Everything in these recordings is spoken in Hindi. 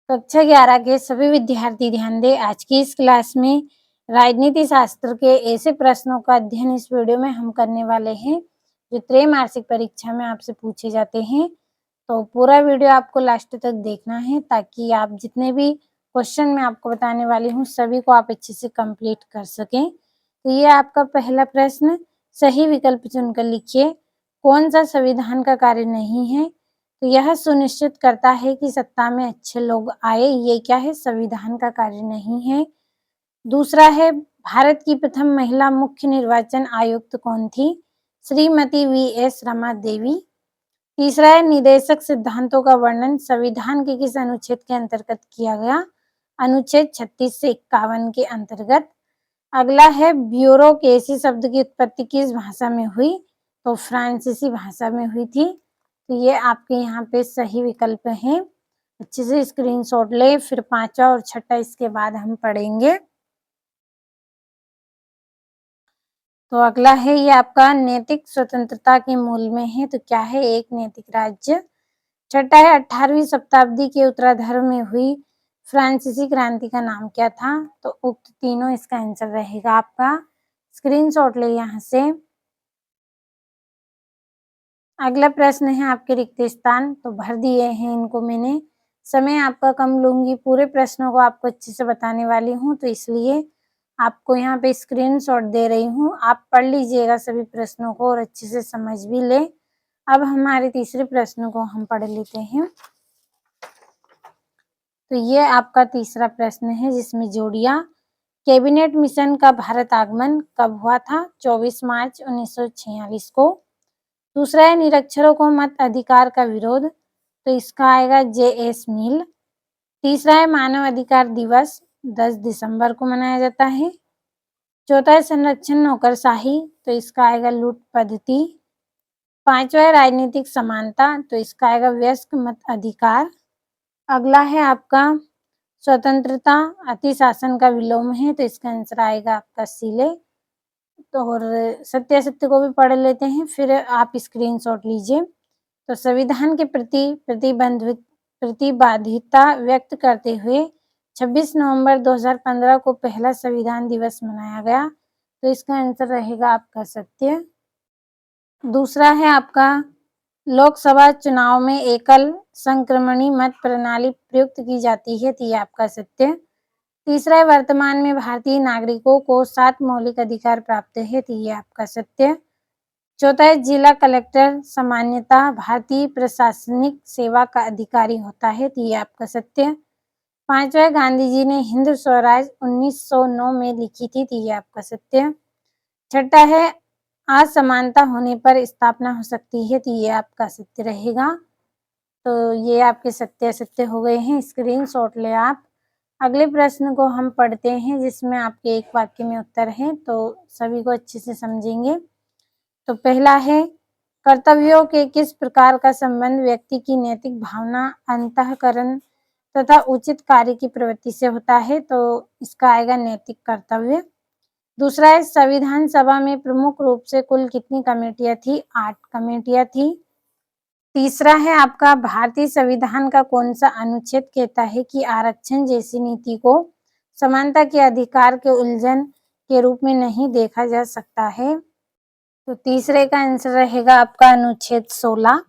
कक्षा 11 के सभी विद्यार्थी ध्यान दें। आज की इस क्लास में राजनीति शास्त्र के ऐसे प्रश्नों का अध्ययन इस वीडियो में हम करने वाले हैं जो त्रैमासिक परीक्षा में आपसे पूछे जाते हैं। तो पूरा वीडियो आपको लास्ट तक देखना है ताकि आप जितने भी क्वेश्चन मैं आपको बताने वाली हूँ सभी को आप अच्छे से कंप्लीट कर सकें। तो ये आपका पहला प्रश्न, सही विकल्प चुनकर लिखिए। कौन सा संविधान का कार्य नहीं है? तो यह सुनिश्चित करता है कि सत्ता में अच्छे लोग आए। ये क्या है? संविधान का कार्य नहीं है। दूसरा है, भारत की प्रथम महिला मुख्य निर्वाचन आयुक्त कौन थी? श्रीमती वी.एस. रमा देवी। तीसरा है, निदेशक सिद्धांतों का वर्णन संविधान के किस अनुच्छेद के अंतर्गत किया गया? अनुच्छेद 36 से 51 के अंतर्गत। अगला है, ब्यूरोक्रेसी शब्द की उत्पत्ति किस भाषा में हुई? तो फ्रांसीसी भाषा में हुई थी। तो ये आपके यहाँ पे सही विकल्प हैं। अच्छे से स्क्रीनशॉट ले, फिर पांचवा और छठा इसके बाद हम पढ़ेंगे। तो अगला है, ये आपका नैतिक स्वतंत्रता के मूल में है। तो क्या है? एक नैतिक राज्य। छठा है, 18वीं शताब्दी के उत्तरार्ध में हुई फ्रांसीसी क्रांति का नाम क्या था? तो उक्त तीनों इसका आंसर रहेगा आपका। स्क्रीनशॉट ले यहाँ से। अगला प्रश्न है आपके रिक्त स्थान, तो भर दिए हैं इनको मैंने। समय आपका कम लूंगी, पूरे प्रश्नों को आपको अच्छे से बताने वाली हूँ, तो इसलिए आपको यहाँ पे स्क्रीनशॉट दे रही हूँ। आप पढ़ लीजिएगा सभी प्रश्नों को और अच्छे से समझ भी ले। अब हमारे तीसरे प्रश्न को हम पढ़ लेते हैं। तो ये आपका तीसरा प्रश्न है जिसमें जोड़ियां। कैबिनेट मिशन का भारत आगमन कब हुआ था? 24 मार्च 1946 को। दूसरा है, निरक्षरों को मत अधिकार का विरोध, तो इसका आएगा जे.एस. मिल। तीसरा है, मानव अधिकार दिवस 10 दिसंबर को मनाया जाता है। चौथा है, संरक्षण नौकरशाही, तो इसका आएगा लूट पद्धति। पांचवा है, राजनीतिक समानता, तो इसका आएगा वयस्क मत अधिकार। अगला है आपका स्वतंत्रता अतिशासन का विलोम है, तो इसका आंसर आएगा आपका सीले। तो और सत्यासत्य को भी पढ़ लेते हैं, फिर आप स्क्रीनशॉट लीजिए। तो संविधान के प्रति प्रतिबाधिता व्यक्त करते हुए 26 नवंबर 2015 को पहला संविधान दिवस मनाया गया, तो इसका आंसर रहेगा आपका सत्य। दूसरा है आपका, लोकसभा चुनाव में एकल संक्रमणी मत प्रणाली प्रयुक्त की जाती है, तो ये आपका सत्य। तीसरा है, वर्तमान में भारतीय नागरिकों को 7 मौलिक अधिकार प्राप्त है, तो ये आपका सत्य। चौथा है, जिला कलेक्टर सामान्यतः भारतीय प्रशासनिक सेवा का अधिकारी होता है, तो ये आपका सत्य। पांचवा है, गांधी जी ने हिंद स्वराज 1909 में लिखी थी, तो ये आपका सत्य। छठा है, असमानता होने पर स्थापना हो सकती है, तो ये आपका सत्य रहेगा। तो ये आपके सत्य असत्य हो गए हैं, स्क्रीनशॉट ले आप। अगले प्रश्न को हम पढ़ते हैं जिसमें आपके एक वाक्य में उत्तर है, तो सभी को अच्छे से समझेंगे। तो पहला है, कर्तव्यों के किस प्रकार का संबंध व्यक्ति की नैतिक भावना, अंतःकरण तथा उचित कार्य की प्रवृत्ति से होता है? तो इसका आएगा नैतिक कर्तव्य। दूसरा है, संविधान सभा में प्रमुख रूप से कुल कितनी कमेटियां थी? 8 कमेटियां थी। तीसरा है आपका, भारतीय संविधान का कौन सा अनुच्छेद कहता है कि आरक्षण जैसी नीति को समानता के अधिकार के उल्लंघन के रूप में नहीं देखा जा सकता है? तो तीसरे का आंसर रहेगा आपका अनुच्छेद 16।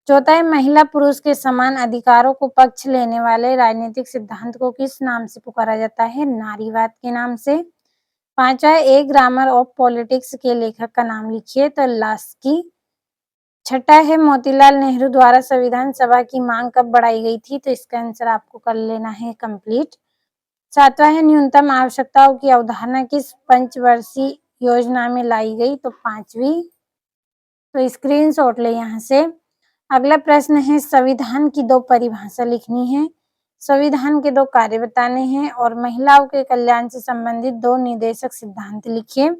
चौथा है, महिला पुरुष के समान अधिकारों को पक्ष लेने वाले राजनीतिक सिद्धांत को किस नाम से पुकारा जाता है? नारीवाद के नाम से। पांचवा है, ए ग्रामर ऑफ पॉलिटिक्स के लेखक का नाम लिखिए, तो लास्की। छठा है, मोतीलाल नेहरू द्वारा संविधान सभा की मांग कब बढ़ाई गई थी? तो इसका आंसर आपको कर लेना है कंप्लीट। सातवां है, न्यूनतम आवश्यकताओं की अवधारणा किस पंचवर्षीय योजना में लाई गई? तो 5वीं। तो स्क्रीनशॉट ले यहाँ से। अगला प्रश्न है, संविधान की 2 परिभाषा लिखनी है, संविधान के 2 कार्य बताने हैं और महिलाओं के कल्याण से संबंधित 2 निदेशक सिद्धांत लिखिए।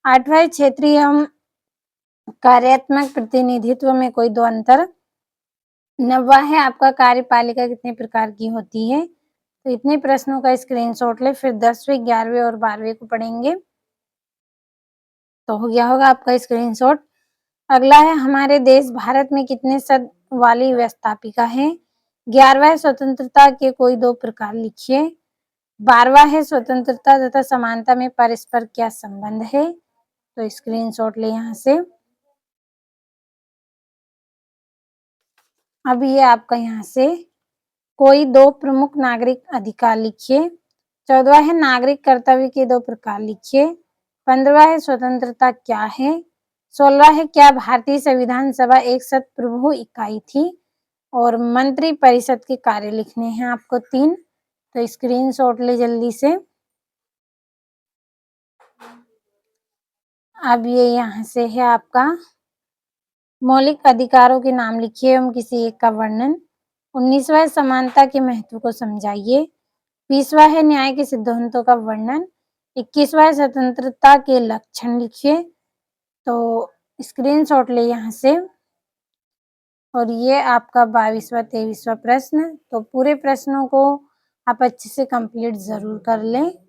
आठवां है, क्षेत्रीय एवं कार्यात्मक प्रतिनिधित्व में कोई 2 अंतर। नौवां है आपका, कार्यपालिका कितने प्रकार की होती है? तो इतने प्रश्नों का स्क्रीनशॉट ले, फिर 10वें 11वें और 12वें को पढ़ेंगे। तो हो गया होगा आपका स्क्रीनशॉट। अगला है, हमारे देश भारत में कितने सद वाली व्यवस्थापिका है? 11वां है स्वतंत्रता के कोई दो प्रकार लिखिए। 12वां है स्वतंत्रता तथा समानता में परस्पर क्या संबंध है। तो स्क्रीनशॉट ले यहाँ से। अब ये आपका यहाँ से कोई दो प्रमुख नागरिक अधिकार लिखिए। 14वां है नागरिक कर्तव्य के दो प्रकार लिखिए। 15वां है स्वतंत्रता क्या है। 16वां है क्या भारतीय संविधान सभा एक सत्प्रभु इकाई थी। और मंत्री परिषद के कार्य लिखने हैं आपको 3। तो स्क्रीनशॉट ले जल्दी से। अब ये यहाँ से है आपका मौलिक अधिकारों के नाम लिखिए एवं किसी एक का वर्णन। 19वां है समानता के महत्व को समझाइए। 20वां है न्याय के सिद्धांतों का वर्णन। 21वां है स्वतंत्रता के लक्षण लिखिए। तो स्क्रीनशॉट ले यहाँ से। और ये आपका 22वां 23वां प्रश्न। तो पूरे प्रश्नों को आप अच्छे से कंप्लीट जरूर कर लें।